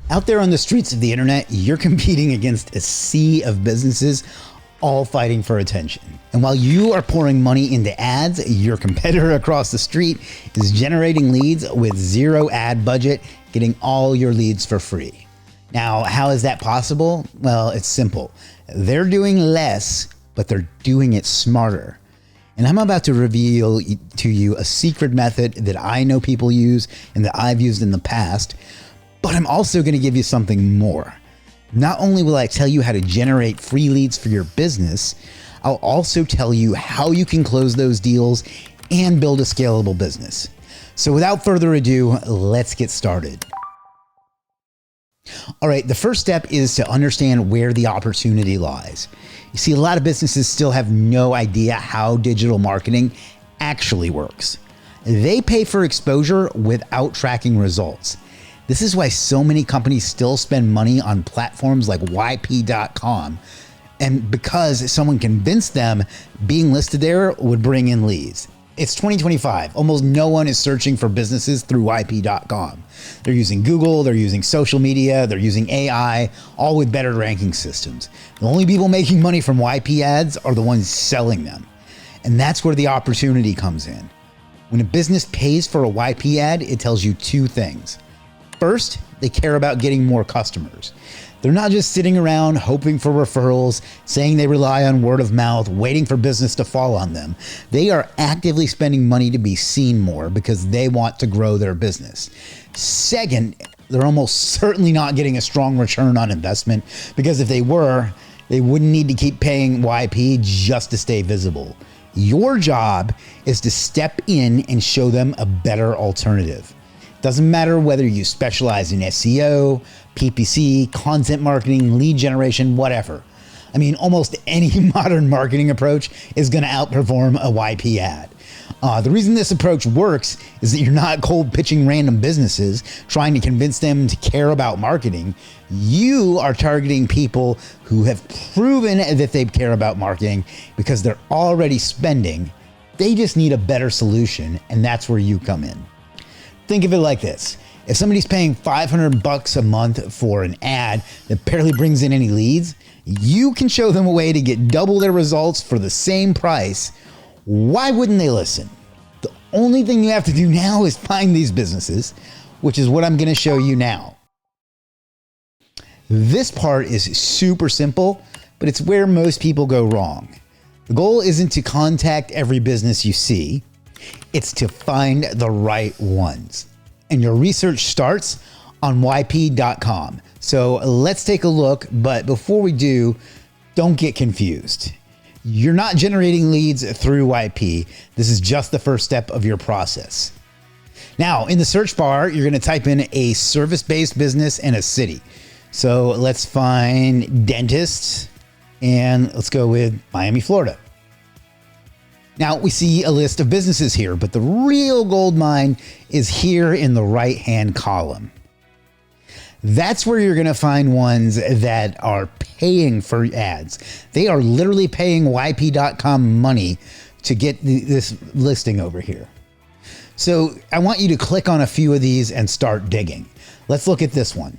Out there on the streets of the internet, you're competing against a sea of businesses all fighting for attention. And while you are pouring money into ads, your competitor across the street is generating leads with zero ad budget, getting all your leads for free. Now, how is that possible? Well, it's simple. They're doing less, but they're doing it smarter. And I'm about to reveal to you a secret method that I know people use and that I've used in the past, but I'm also going to give you something more. Not only will I tell you how to generate free leads for your business, I'll also tell you how you can close those deals and build a scalable business. So without further ado, let's get started. All right, the first step is to understand where the opportunity lies. You see, a lot of businesses still have no idea how digital marketing actually works. They pay for exposure without tracking results. This is why so many companies still spend money on platforms like YP.com, and because someone convinced them being listed there would bring in leads. It's 2025. Almost no one is searching for businesses through YP.com. They're using Google, they're using social media, they're using AI, all with better ranking systems. The only people making money from YP ads are the ones selling them. And that's where the opportunity comes in. When a business pays for a YP ad, it tells you two things. First, they care about getting more customers. They're not just sitting around hoping for referrals, saying they rely on word of mouth, waiting for business to fall on them. They are actively spending money to be seen more because they want to grow their business. Second, they're almost certainly not getting a strong return on investment because if they were, they wouldn't need to keep paying YP just to stay visible. Your job is to step in and show them a better alternative. Doesn't matter whether you specialize in SEO, PPC, content marketing, lead generation, whatever. I mean, almost any modern marketing approach is going to outperform a YP ad. The reason this approach works is that you're not cold pitching random businesses trying to convince them to care about marketing. You are targeting people who have proven that they care about marketing because they're already spending. They just need a better solution, and that's where you come in. Think of it like this. If somebody's paying $500 a month for an ad that barely brings in any leads, you can show them a way to get double their results for the same price. Why wouldn't they listen? The only thing you have to do now is find these businesses, which is what I'm going to show you now. This part is super simple, but it's where most people go wrong. The goal isn't to contact every business you see. It's to find the right ones. And your research starts on YP.com. So let's take a look. But before we do, don't get confused. You're not generating leads through YP. This is just the first step of your process. Now, in the search bar, you're going to type in a service-based business and a city. So let's find dentists and let's go with Miami, Florida. Now we see a list of businesses here, but the real gold mine is here in the right-hand column. That's where you're going to find ones that are paying for ads. They are literally paying YP.com money to get this listing over here. So I want you to click on a few of these and start digging. Let's look at this one.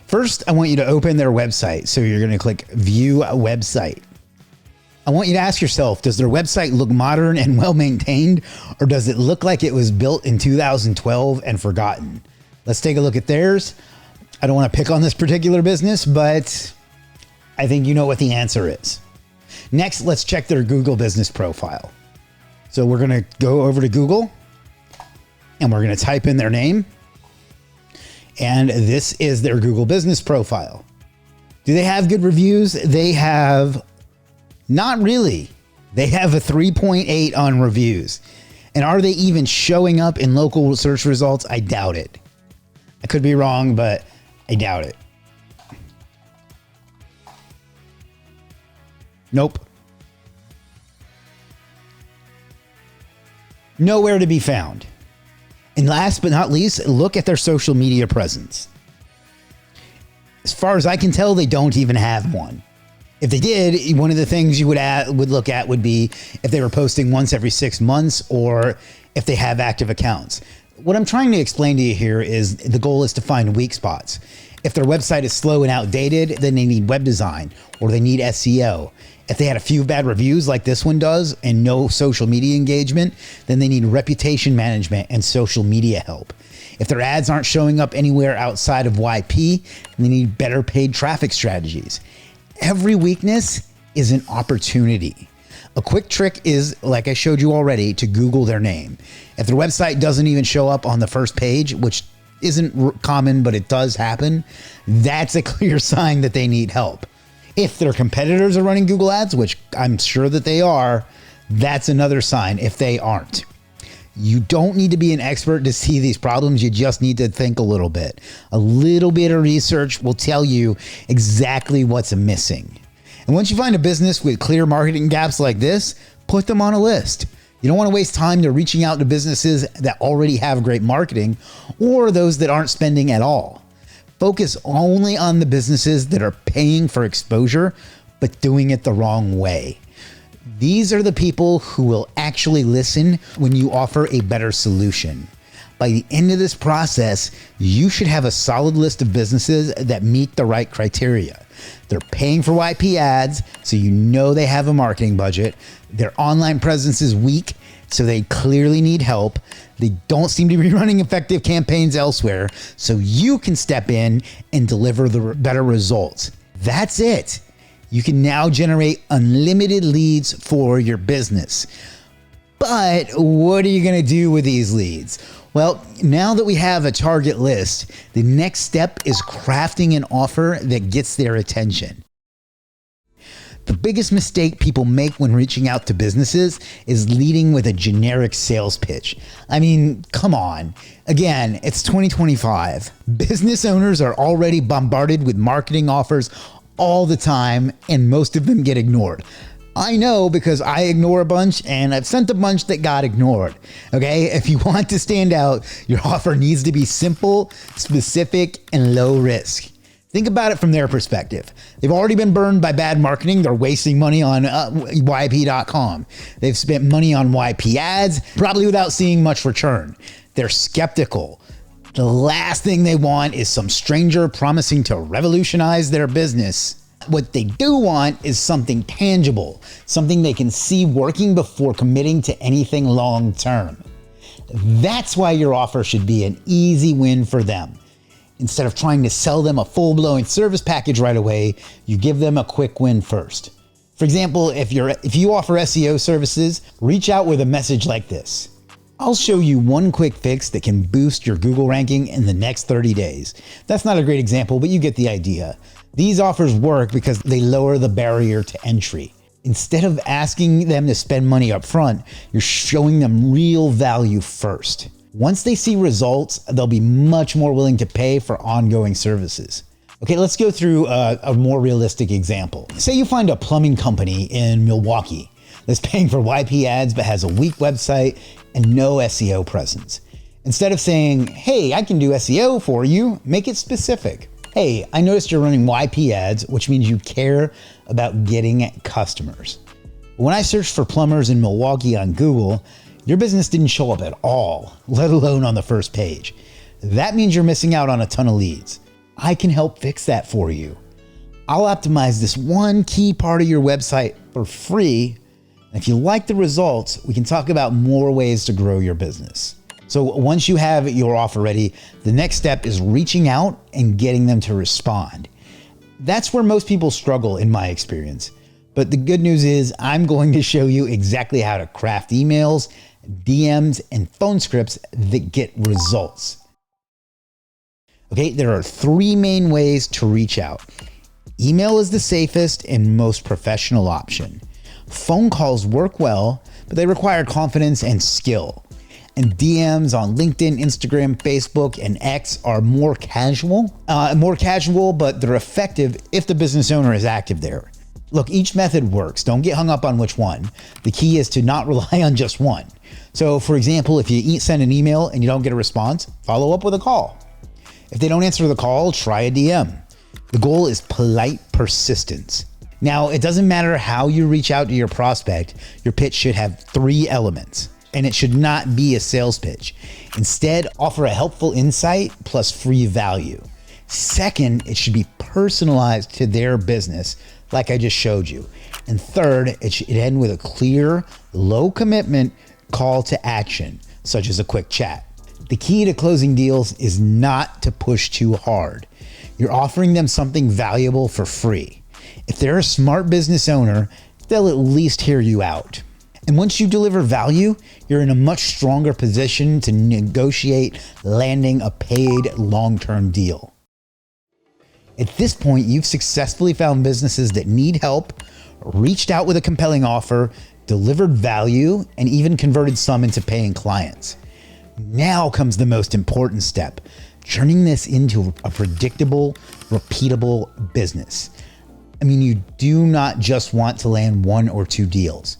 First, I want you to open their website. So you're going to click View a Website. I want you to ask yourself, does their website look modern and well-maintained, or does it look like it was built in 2012 and forgotten? Let's take a look at theirs. I don't want to pick on this particular business, but I think you know what the answer is. Next, let's check their Google business profile. So we're going to go over to Google and we're going to type in their name. And this is their Google business profile. Do they have good reviews? They have not really. They have a 3.8 on reviews. And are they even showing up in local search results? I doubt it. I could be wrong, but I doubt it. Nope. Nowhere to be found. And last but not least, look at their social media presence. As far as I can tell, they don't even have one. If they did, one of the things you would look at would be if they were posting once every 6 months or if they have active accounts. What I'm trying to explain to you here is the goal is to find weak spots. If their website is slow and outdated, then they need web design or they need SEO. If they had a few bad reviews like this one does and no social media engagement, then they need reputation management and social media help. If their ads aren't showing up anywhere outside of YP, then they need better paid traffic strategies. Every weakness is an opportunity. A quick trick is, like I showed you already, to Google their name. If their website doesn't even show up on the first page, which isn't common, but it does happen, that's a clear sign that they need help. If their competitors are running Google ads, which I'm sure that they are, that's another sign if they aren't. You don't need to be an expert to see these problems. You just need to think a little bit. A little bit of research will tell you exactly what's missing. And once you find a business with clear marketing gaps like this, put them on a list. You don't want to waste time to reaching out to businesses that already have great marketing or those that aren't spending at all. Focus only on the businesses that are paying for exposure, but doing it the wrong way. These are the people who will actually listen when you offer a better solution. By the end of this process, you should have a solid list of businesses that meet the right criteria. They're paying for YP ads, so you know they have a marketing budget. Their online presence is weak, so they clearly need help. They don't seem to be running effective campaigns elsewhere, so you can step in and deliver the better results. That's it. You can now generate unlimited leads for your business. But what are you going to do with these leads? Well, now that we have a target list, the next step is crafting an offer that gets their attention. The biggest mistake people make when reaching out to businesses is leading with a generic sales pitch. I mean, come on. Again, it's 2025. Business owners are already bombarded with marketing offers all the time, and most of them get ignored. I know because I ignore a bunch and I've sent a bunch that got ignored. Okay, if you want to stand out, your offer needs to be simple, specific, and low risk. Think about it from their perspective. They've already been burned by bad marketing. They're wasting money on YP.com. They've spent money on YP ads, probably without seeing much return. They're skeptical. The last thing they want is some stranger promising to revolutionize their business. What they do want is something tangible, something they can see working before committing to anything long term. That's why your offer should be an easy win for them. Instead of trying to sell them a full-blown service package right away, you give them a quick win first. For example, if you offer SEO services, reach out with a message like this. I'll show you one quick fix that can boost your Google ranking in the next 30 days. That's not a great example, but you get the idea. These offers work because they lower the barrier to entry. Instead of asking them to spend money up front, you're showing them real value first. Once they see results, they'll be much more willing to pay for ongoing services. Okay, let's go through a more realistic example. Say you find a plumbing company in Milwaukee that's paying for YP ads but has a weak website and no SEO presence. Instead of saying, hey, I can do SEO for you, make it specific. Hey, I noticed you're running YP ads, which means you care about getting customers. When I searched for plumbers in Milwaukee on Google, your business didn't show up at all, let alone on the first page. That means you're missing out on a ton of leads. I can help fix that for you. I'll optimize this one key part of your website for free. And if you like the results, we can talk about more ways to grow your business. So once you have your offer ready, the next step is reaching out and getting them to respond. That's where most people struggle in my experience. But the good news is I'm going to show you exactly how to craft emails, DMs, and phone scripts that get results. Okay, there are three main ways to reach out. Email is the safest and most professional option. Phone calls work well, but they require confidence and skill. And DMs on LinkedIn, Instagram, Facebook, and X are more casual, but they're effective if the business owner is active there. Look, each method works. Don't get hung up on which one. The key is to not rely on just one. So for example, if you send an email and you don't get a response, follow up with a call. If they don't answer the call, try a DM. The goal is polite persistence. Now, it doesn't matter how you reach out to your prospect, your pitch should have three elements, and it should not be a sales pitch. Instead, offer a helpful insight plus free value. Second, it should be personalized to their business, like I just showed you. And third, it should end with a clear, low commitment call to action, such as a quick chat. The key to closing deals is not to push too hard. You're offering them something valuable for free. If they're a smart business owner, they'll at least hear you out. And once you deliver value, you're in a much stronger position to negotiate landing a paid long-term deal. At this point, you've successfully found businesses that need help, reached out with a compelling offer, delivered value, and even converted some into paying clients. Now comes the most important step, turning this into a predictable, repeatable business. I mean, you do not just want to land 1 or 2 deals.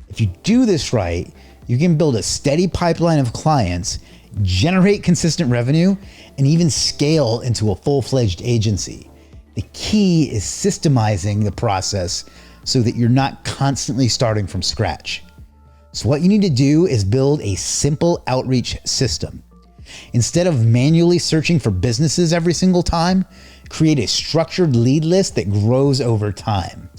If you do this right, you can build a steady pipeline of clients, generate consistent revenue, and even scale into a full-fledged agency. The key is systemizing the process so that you're not constantly starting from scratch. So what you need to do is build a simple outreach system. Instead of manually searching for businesses every single time, create a structured lead list that grows over time.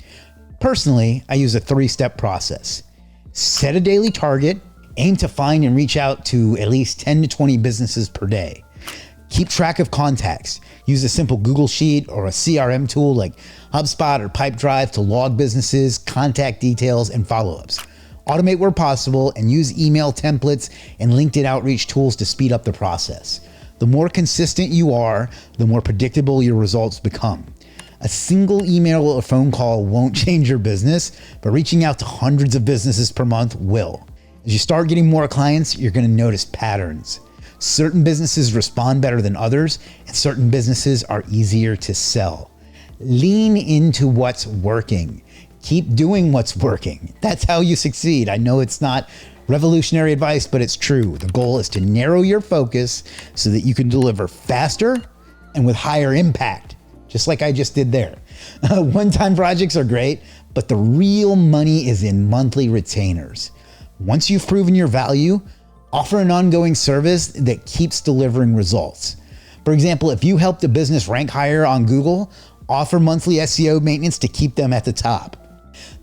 Personally, I use a 3-step process. Set a daily target, aim to find and reach out to at least 10 to 20 businesses per day. Keep track of contacts. Use a simple Google Sheet or a CRM tool like HubSpot or Pipedrive to log businesses, contact details, and follow-ups. Automate where possible and use email templates and LinkedIn outreach tools to speed up the process. The more consistent you are, the more predictable your results become. A single email or phone call won't change your business, but reaching out to hundreds of businesses per month will. As you start getting more clients, you're going to notice patterns. Certain businesses respond better than others, and certain businesses are easier to sell. Lean into what's working. Keep doing what's working. That's how you succeed. I know it's not revolutionary advice, but it's true. The goal is to narrow your focus so that you can deliver faster and with higher impact, just like I just did there. One-time projects are great, but the real money is in monthly retainers. Once you've proven your value, offer an ongoing service that keeps delivering results. For example, if you helped a business rank higher on Google, offer monthly SEO maintenance to keep them at the top.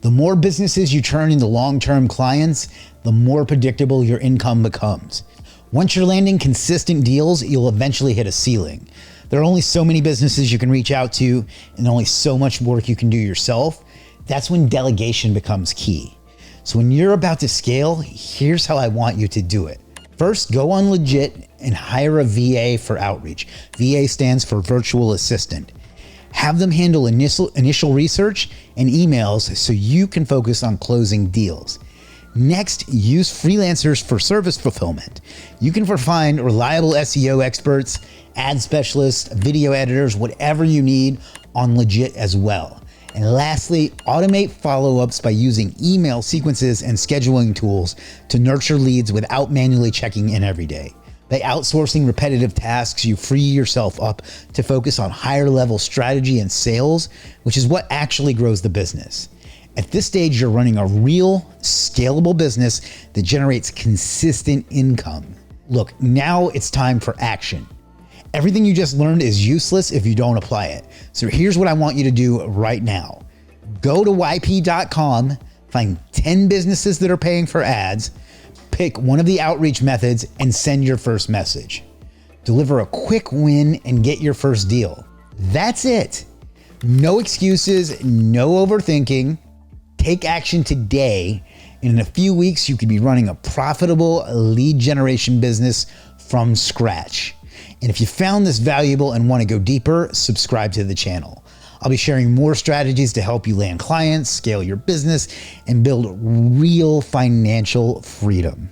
The more businesses you turn into long-term clients, the more predictable your income becomes. Once you're landing consistent deals, you'll eventually hit a ceiling. There are only so many businesses you can reach out to and only so much work you can do yourself. That's when delegation becomes key. So when you're about to scale, here's how I want you to do it. First, go on Legiit and hire a VA for outreach. VA stands for virtual assistant. Have them handle initial research and emails so you can focus on closing deals. Next, use freelancers for service fulfillment. You can find reliable SEO experts, ad specialists, video editors, whatever you need on Legiit as well. And lastly, automate follow-ups by using email sequences and scheduling tools to nurture leads without manually checking in every day. By outsourcing repetitive tasks, you free yourself up to focus on higher level strategy and sales, which is what actually grows the business. At this stage, you're running a real, scalable business that generates consistent income. Look, now it's time for action. Everything you just learned is useless if you don't apply it. So here's what I want you to do right now. Go to yp.com, find 10 businesses that are paying for ads, pick one of the outreach methods and send your first message. Deliver a quick win and get your first deal. That's it. No excuses, no overthinking. Take action today. And in a few weeks, you could be running a profitable lead generation business from scratch. And if you found this valuable and want to go deeper, subscribe to the channel. I'll be sharing more strategies to help you land clients, scale your business, and build real financial freedom.